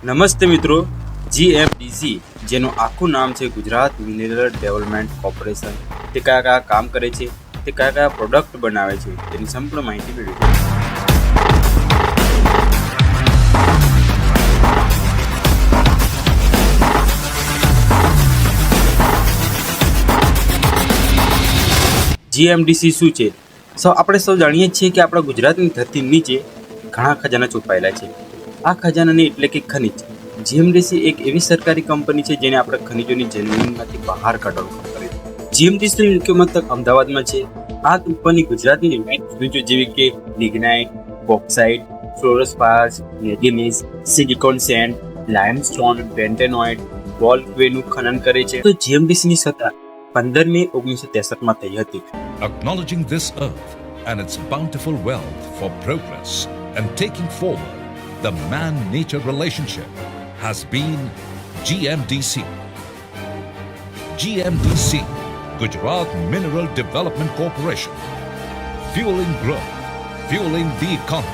નમસ્તે મિત્રો, જીએમડીસી જેનું આખું નામ છે ગુજરાત મિનરલ ડેવલપમેન્ટ કોર્પોરેશન, તે કયા કયા કામ કરે છે, તે કયા કયા પ્રોડક્ટ બનાવે છે, તેની સંપૂર્ણ માહિતી મેળવી. જીએમડીસી શું છે? આપણે સૌ જાણીએ છીએ કે આપણા ગુજરાતની ધરતી નીચે ઘણા ખજાના છુપાયેલા છે. આ ખજાનાને એટલે કે ખનિજ. જીએમડીસી એક એવી સરકારી કંપની છે જેને આપણે ખનિજોની જમીનમાંથી બહાર કાઢવાનું કામ કરે છે. જીએમડીસીનું મુખ્ય મથક અમદાવાદમાં છે. આ કંપની ગુજરાતની વિવિધ ખનિજો જેવી કે lignite, bauxite, fluorspars, manganese, silicon sand, limestone, bentonite, વોલ્ફવેનું ખનન કરે છે. તો જીએમડીસીની સત્તા 15 મે 1963માં થઈ હતી. Acknowledging this earth and its bountiful wealth for progress and taking forward the man-nature relationship has been GMDC. GMDC, Gujarat Mineral Development Corporation. Fueling growth, fueling the economy.